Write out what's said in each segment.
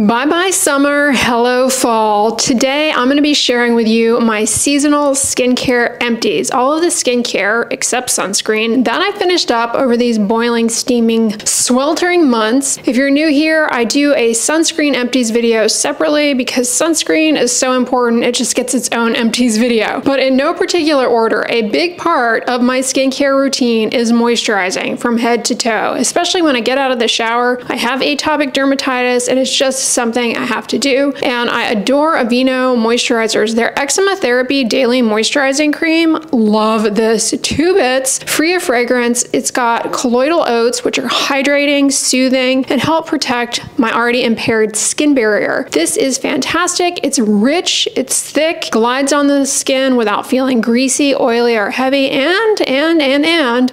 Bye-bye summer, hello fall. Today I'm going to be sharing with you my seasonal skincare empties. All of the skincare, except sunscreen, that I finished up over these boiling, steaming, sweltering months. If you're new here, I do a sunscreen empties video separately because sunscreen is so important, it just gets its own empties video. But in no particular order, a big part of my skincare routine is moisturizing from head to toe, especially when I get out of the shower. I have atopic dermatitis and it's just something I have to do. And I adore Aveeno moisturizers. Their Eczema Therapy Daily Moisturizing Cream. Love this. 2 bits, free of fragrance. It's got colloidal oats, which are hydrating, soothing, and help protect my already impaired skin barrier. This is fantastic. It's rich, it's thick, glides on the skin without feeling greasy, oily, or heavy, and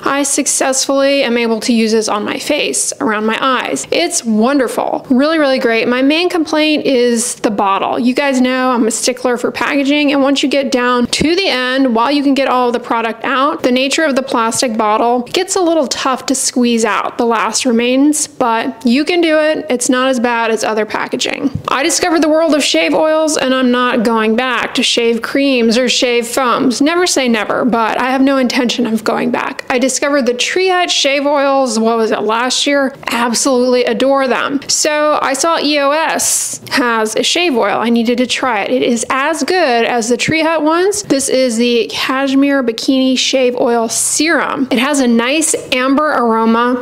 I successfully am able to use this on my face, around my eyes. It's wonderful. Really, really great. My main complaint is the bottle. You guys know I'm a stickler for packaging, and once you get down to the end, while you can get all of the product out, the nature of the plastic bottle gets a little tough to squeeze out. The last remains, but you can do it. It's not as bad as other packaging. I discovered the world of shave oils, and I'm not going back to shave creams or shave foams. Never say never, but I have no intention of going back. I discovered the Tree Hut shave oils, what was it, last year? Absolutely adore them. So I saw EOS has a shave oil. I needed to try it. It is as good as the Tree Hut ones. This is the Cashmere Bikini Shave Oil Serum. It has a nice amber aroma,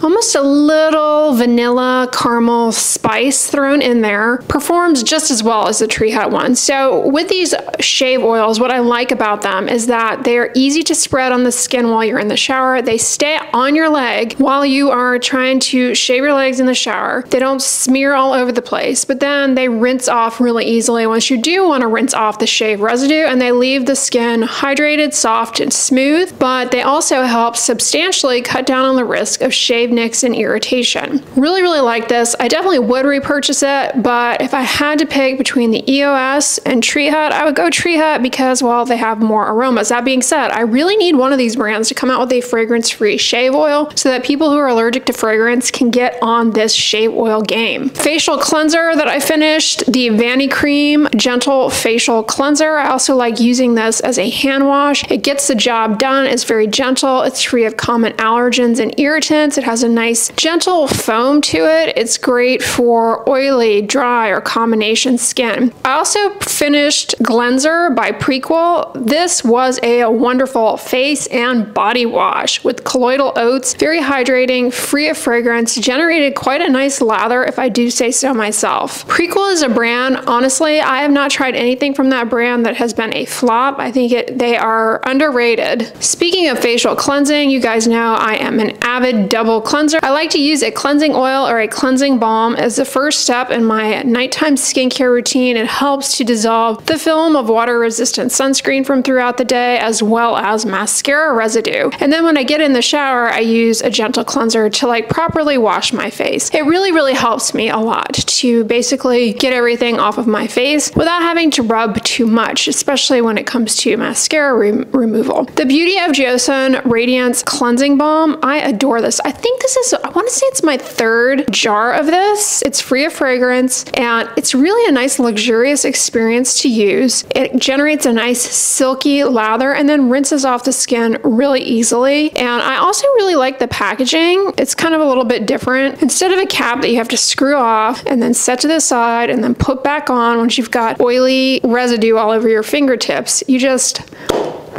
almost a little vanilla caramel spice thrown in there. Performs just as well as the Tree Hut one. So with these shave oils, what I like about them is that they're easy to spread on the skin while you're in the shower. They stay on your leg while you are trying to shave your legs in the shower. They don't smear all over the place, but then they rinse off really easily once you do want to rinse off the shave residue, and they leave the skin hydrated, soft, and smooth, but they also help substantially cut down on the risk of shave nicks and irritation. Really, really like this. I definitely would repurchase it, but if I had to pick between the EOS and Tree Hut, I would go Tree Hut because, well, they have more aromas. That being said, I really need one of these brands to come out with a fragrance-free shave oil so that people who are allergic to fragrance can get on this shave oil game. Facial cleanser that I finished, the Vanity Cream Gentle Facial Cleanser. I also like using this as a hand wash. It gets the job done. It's very gentle. It's free of common allergens and irritants. It has a nice gentle foam to it. It's great for oily, dry, or combination skin. I also finished Cleanser by Prequel. This was a wonderful face and body wash with colloidal oats. Very hydrating, free of fragrance, generated quite a nice lather if I do say so myself. Prequel is a brand, honestly, I have not tried anything from that brand that has been a flop. I think they are underrated. Speaking of facial cleansing, you guys know I am an avid double cleanser. I like to use a cleansing oil or a cleansing balm as the first step in my nighttime skincare routine. It helps to dissolve the film of water-resistant sunscreen from throughout the day, as well as mascara residue. And then when I get in the shower, I use a gentle cleanser to like properly wash my face. It really, really helps me a lot to basically get everything off of my face without having to rub too much, especially when it comes to mascara removal. The Beauty of Joseon Radiance Cleansing Balm, I adore this. I think this is, I want to say it's my 3rd jar of this. It's free of fragrance, and it's really a nice luxurious experience to use. It generates a nice silky lather and then rinses off the skin really easily. And I also really like the packaging. It's kind of a little bit different. Instead of a cap that you have to screw off and then set to the side and then put back on once you've got oily residue all over your fingertips, you just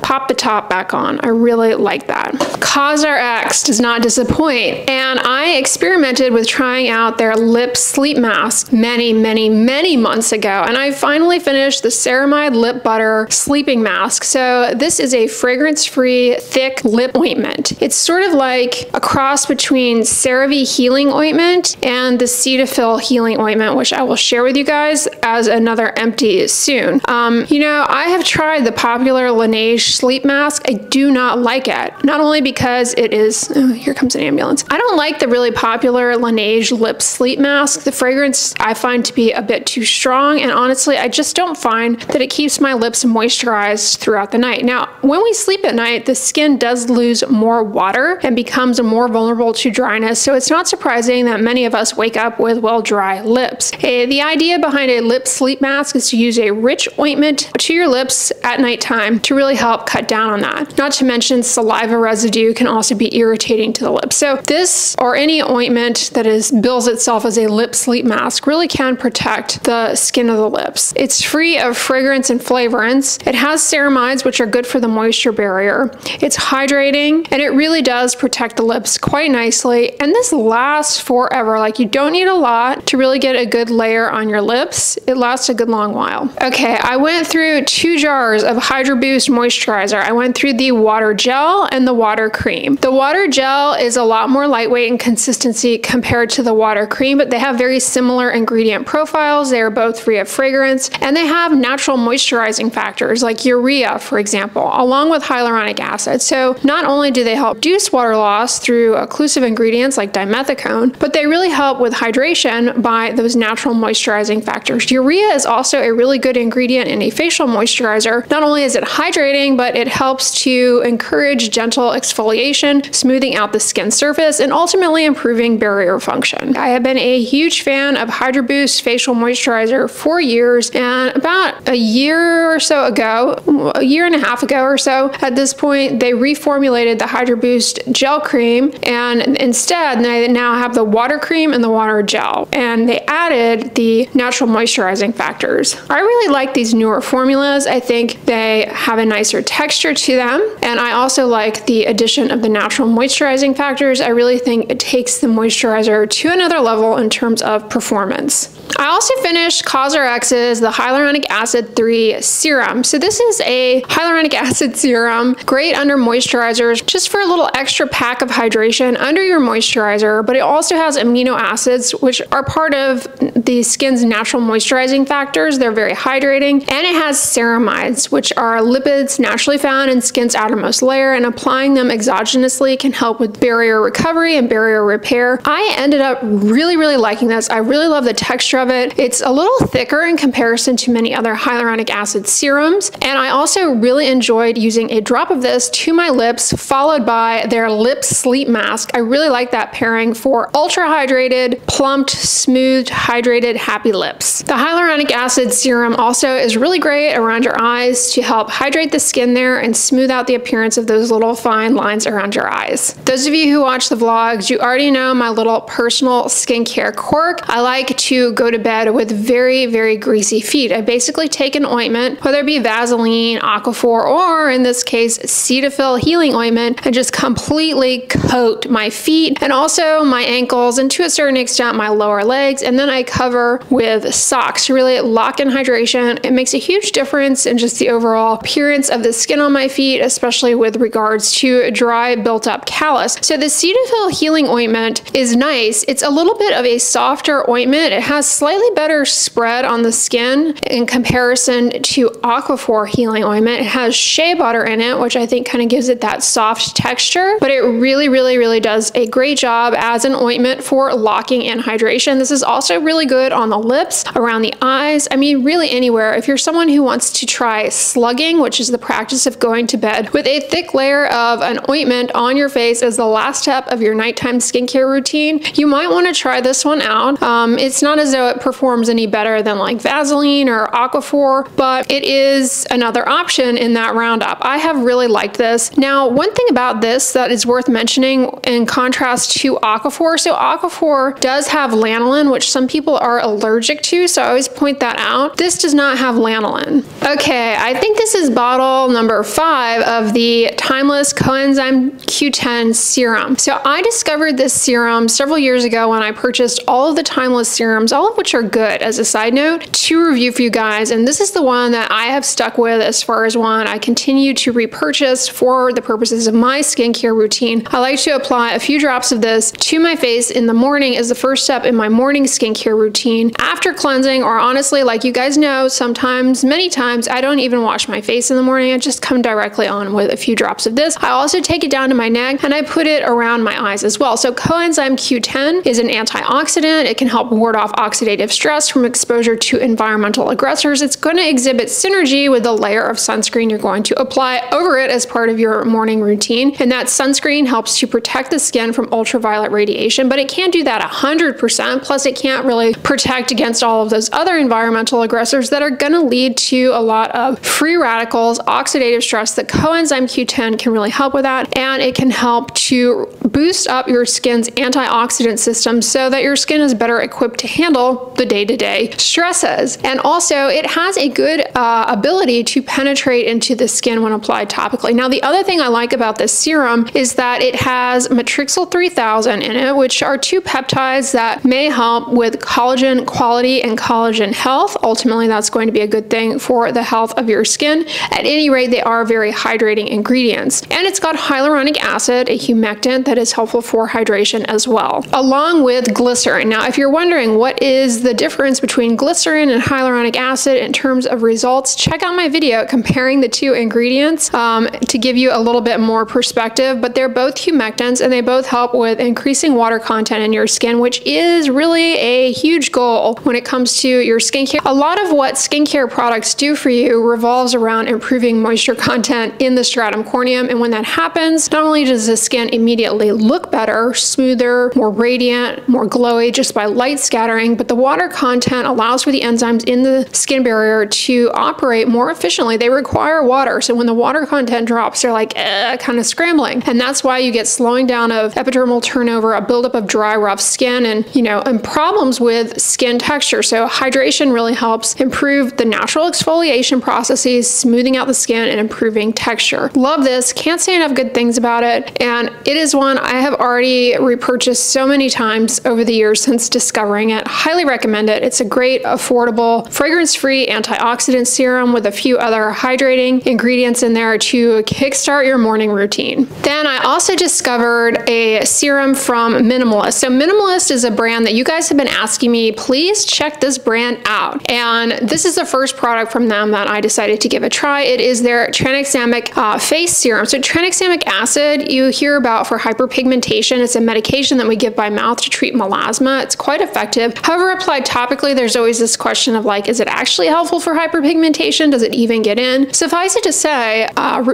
pop the top back on. I really like that. CosRX does not disappoint, and I experimented with trying out their lip sleep mask many months ago, and I finally finished the Ceramide Lip Butter Sleeping Mask. So this is a fragrance-free, thick lip ointment. It's sort of like a cross between CeraVe Healing Ointment and the Cetaphil Healing Ointment, which I will share with you guys as another empty soon. You know, I have tried the popular Laneige sleep mask, I do not like it. Not only because it is, oh, here comes an ambulance. I don't like the really popular Laneige lip sleep mask. The fragrance I find to be a bit too strong, and honestly, I just don't find that it keeps my lips moisturized throughout the night. Now, when we sleep at night, the skin does lose more water and becomes more vulnerable to dryness, so it's not surprising that many of us wake up with, well, dry lips. The idea behind a lip sleep mask is to use a rich ointment to your lips at nighttime to really help cut down on that. Not to mention saliva residue can also be irritating to the lips. So this, or any ointment that bills itself as a lip sleep mask, really can protect the skin of the lips. It's free of fragrance and flavorants. It has ceramides, which are good for the moisture barrier. It's hydrating, and it really does protect the lips quite nicely. And this lasts forever. Like, you don't need a lot to really get a good layer on your lips. It lasts a good long while. Okay, I went through 2 jars of Hydroboost Moisturizer. I went through the water gel and the water cream. The water gel is a lot more lightweight in consistency compared to the water cream, but they have very similar ingredient profiles. They are both free of fragrance, and they have natural moisturizing factors like urea, for example, along with hyaluronic acid. So not only do they help reduce water loss through occlusive ingredients like dimethicone, but they really help with hydration by those natural moisturizing factors. Urea is also a really good ingredient in a facial moisturizer. Not only is it hydrating, but it helps to encourage gentle exfoliation, smoothing out the skin surface, and ultimately improving barrier function. I have been a huge fan of Hydroboost facial moisturizer for years, and about a year or so ago, a year and a half ago or so, at this point, they reformulated the Hydroboost gel cream, and instead they now have the water cream and the water gel, and they added the natural moisturizing factors. I really like these newer formulas. I think they have a nicer texture to them, and I also like the addition of the natural moisturizing factors. I really think it takes the moisturizer to another level in terms of performance. I also finished CosRx's the Hyaluronic Acid 3 Serum. So this is a hyaluronic acid serum, great under moisturizers, just for a little extra pack of hydration under your moisturizer, but it also has amino acids, which are part of the skin's natural moisturizing factors. They're very hydrating, and it has ceramides, which are lipids naturally found in skin's outermost layer, and applying them exogenously can help with barrier recovery and barrier repair. I ended up really liking this. I really love the texture of it. It's a little thicker in comparison to many other hyaluronic acid serums, and I also really enjoyed using a drop of this to my lips, followed by their lip sleep mask. I really like that pairing for ultra hydrated, plumped, smooth, hydrated, happy lips. The hyaluronic acid serum also is really great around your eyes to help hydrate the skin there and smooth out the appearance of those little fine lines around your eyes. Those of you who watch the vlogs, you already know my little personal skincare quirk. I like to go to bed with very greasy feet. I basically take an ointment, whether it be Vaseline, Aquaphor, or in this case, Cetaphil healing ointment, and just completely coat my feet and also my ankles, and to a certain extent my lower legs, and then I cover with socks to really lock in hydration. It makes a huge difference in just the overall appearance of the skin on my feet, especially with regards to dry, built up callus. So the Cetaphil healing ointment is nice. It's a little bit of a softer ointment. It has slightly better spread on the skin in comparison to Aquaphor healing ointment. It has shea butter in it, which I think kind of gives it that soft texture, but it really does a great job as an ointment for locking in hydration. This is also really good on the lips, around the eyes. I mean, really anywhere. If you're someone who wants to try slugging, which is the practice of going to bed with a thick layer of an ointment on your face as the last step of your nighttime skincare routine, you might want to try this one out. It's not as though it performs any better than like Vaseline or Aquaphor, but it is another option in that roundup. I have really liked this. Now, one thing about this that is worth mentioning in contrast to Aquaphor, so Aquaphor does have lanolin, which some people are allergic to, so I always point that out. This does not have lanolin. Okay, I think this is bottle number 5 of the Timeless Coenzyme Q10 serum. So I discovered this serum several years ago when I purchased all of the Timeless serums, all of which are good as a side note, to review for you guys. And this is the one that I have stuck with as far as one I continue to repurchase for the purposes of my skincare routine. I like to apply a few drops of this to my face in the morning as the first step in my morning skincare routine. After cleansing, or honestly, like you guys know, sometimes, many times, I don't even wash my face in the morning. I just come directly on with a few drops of this. I also take it down to my neck and I put it around my eyes as well. So coenzyme Q10 is an antioxidant. It can help ward off oxidative stress from exposure to environmental aggressors. It's going to exhibit synergy with the layer of sunscreen you're going to apply over it as part of your morning routine. And that sunscreen helps to protect the skin from ultraviolet radiation, but it can't do that 100%. Plus, it can't really protect against all of those other environmental aggressors that are going to lead to a lot of free radicals, oxidative stress. The coenzyme Q10 can really help with that, and it can help to boost up your skin's antioxidant system so that your skin is better equipped to handle the day-to-day stresses. And also, it has a good ability to penetrate into the skin when applied topically. Now, the other thing I like about this serum is that it has Matrixyl 3000 in it, which are two peptides that may help with collagen quality and collagen health. Ultimately, that's going to be a good thing for the health of your skin. At any rate, they are very hydrating ingredients. And it's got hyaluronic acid, a humectant that is helpful for hydration as well, along with glycerin. Now, if you're wondering what is the difference between glycerin and hyaluronic acid in terms of results, check out my video comparing the two ingredients to give you a little bit more perspective. But they're both humectants and they both help with increasing water content in your skin, which is really a huge goal when it comes to your skincare. A lot of what skincare products do for you revolves around improving moisture content in the stratum corneum. And when that happens, not only does the skin immediately look better, smoother, more radiant, more glowy just by light scattering, but the water content allows for the enzymes in the skin barrier to operate more efficiently. They require water. So when the water content drops, they're like kind of scrambling. And that's why you get slowing down of epidermal turnover, a buildup of dry, rough skin, and problems with skin texture. So hydration really helps improve the natural exfoliation processes, smoothing out the skin and improving texture. Love this. Can't say enough good things about it. And it is one I have already repurchased so many times over the years since discovering it. Highly recommend it. It's a great, affordable, fragrance-free antioxidant serum with a few other hydrating ingredients in there to kickstart your morning routine. Then I also discovered a serum from Minimalist. So Minimalist is a brand that you guys have been asking me, please check this brand out. And this is the first product from them that I decided to give a try. It is their tranexamic face serum. So tranexamic acid you hear about for hyperpigmentation. It's a medication that we give by mouth to treat melasma. It's quite effective. However, applied topically, there's always this question of like, is it actually helpful for hyperpigmentation? Does it even get in? Suffice it to say,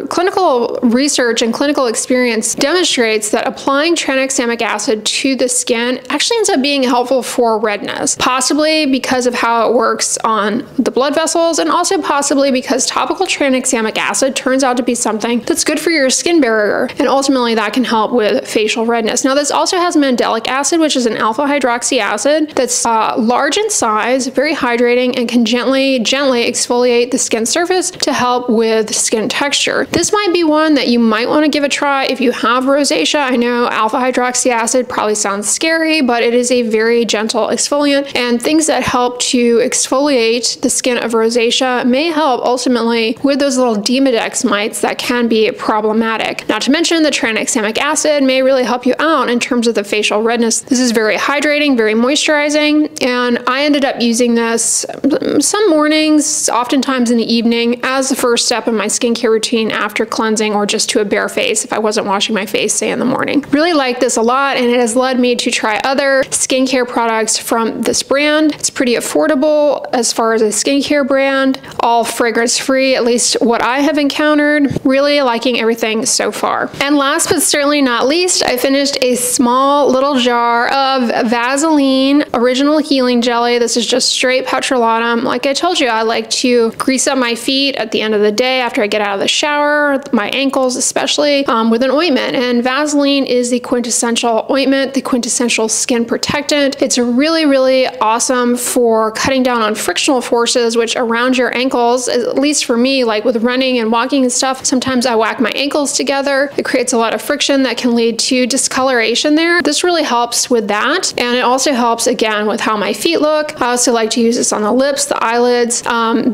clinical research and clinical experience demonstrates that applying tranexamic acid to the skin actually ends up being helpful for redness, possibly because of how it works on the blood vessels, and also possibly because topical tranexamic acid turns out to be something that's good for your skin barrier, and ultimately that can help with facial redness. Now, this also has mandelic acid, which is an alpha hydroxy acid that's large in size, very hydrating, and can gently exfoliate the skin surface to help with skin texture. This might be one that you might want to give a try if you have rosacea. I know alpha hydroxy acid probably sounds scary, but it is a very gentle exfoliant, and things that help to exfoliate the skin of rosacea may help ultimately with those little Demodex mites that can be problematic. Not to mention the tranexamic acid may really help you out in terms of the facial redness. This is very hydrating, very moisturizing, and I ended up using this some mornings, oftentimes in the evening, as the first step in my skincare routine after cleansing, or just to a bare face if I wasn't washing my face, say in the morning. Really like this a lot, and it has led me to try other skincare products from this brand. It's pretty affordable as far as a skincare brand, all fragrance free, at least what I have encountered. Really liking everything so far. And last but certainly not least, I finished a small little jar of Vaseline Original Healing Jelly. This is just straight petrolatum. Like I told you, I like to grease up my feet at the end of the day after I get out of the shower, my ankles especially, with an ointment. And Vaseline is the quintessential ointment, the quintessential skin protectant. It's really, really awesome for cutting down on frictional forces, which around your ankles, at least for me, like with running and walking and stuff, sometimes I whack my ankles together. It creates a lot of friction that can lead to discoloration there. This really helps with that. And it also helps, again, with how my feet look. I also like to use this on the lips, the eyelids.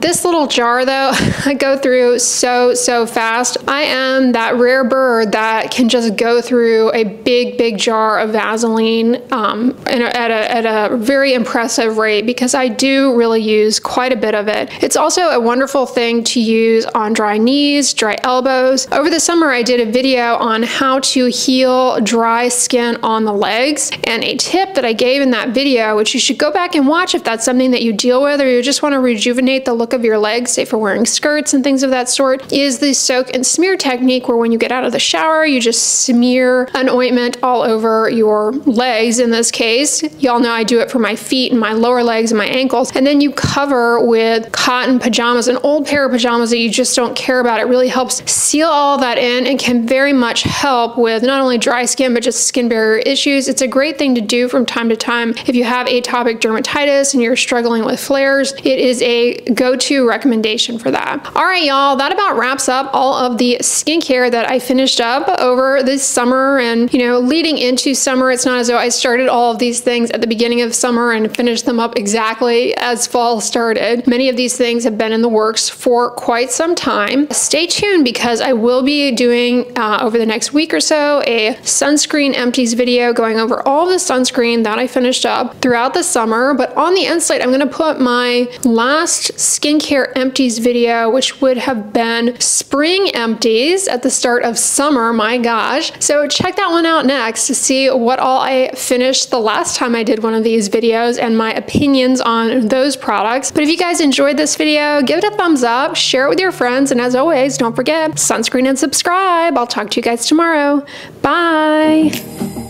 This little jar though, I go through so fast. I am that rare bird that can just go through a big jar of Vaseline at a very impressive rate, because I do really use quite a bit of it. It's also a wonderful thing to use on dry knees, dry elbows. Over the summer, I did a video on how to heal dry skin on the legs, and a tip that I gave in that video, which you should go back and watch if that's something that you deal with, or you just want to rejuvenate the look of your legs, say for wearing skirts and things of that sort, is the soak and smear technique, where when you get out of the shower, you just smear an ointment all over your legs. In this case, y'all know I do it for my feet and my lower legs and my ankles, and then you cover with cotton pajamas, an old pair of pajamas that you just don't care about. It really helps seal all that in and can very much help with not only dry skin, but just skin barrier issues. It's a great thing to do from time to time if you have atopic dermatitis and you're struggling with flares. It is a go-to recommendation for that. All right, y'all, that about wraps up all of the skincare that I finished up over this summer. And, you know, leading into summer, it's not as though I started all of these things at the beginning of summer and finished them up exactly as fall started. Many of these things have been in the works for quite some time. Stay tuned, because I will be doing over the next week or so a sunscreen empties video going over all the sunscreen that I finished up throughout the summer. But on the end slate, I'm going to put my last skincare empties video, which would have been spring empties at the start of summer. My gosh. So check that one out next to see what all I finished the last time I did one of these videos and my opinions on those products. But if you guys enjoyed this video, give it a thumbs up, share it with your friends, and as always, don't forget, sunscreen and subscribe. I'll talk to you guys tomorrow. Bye.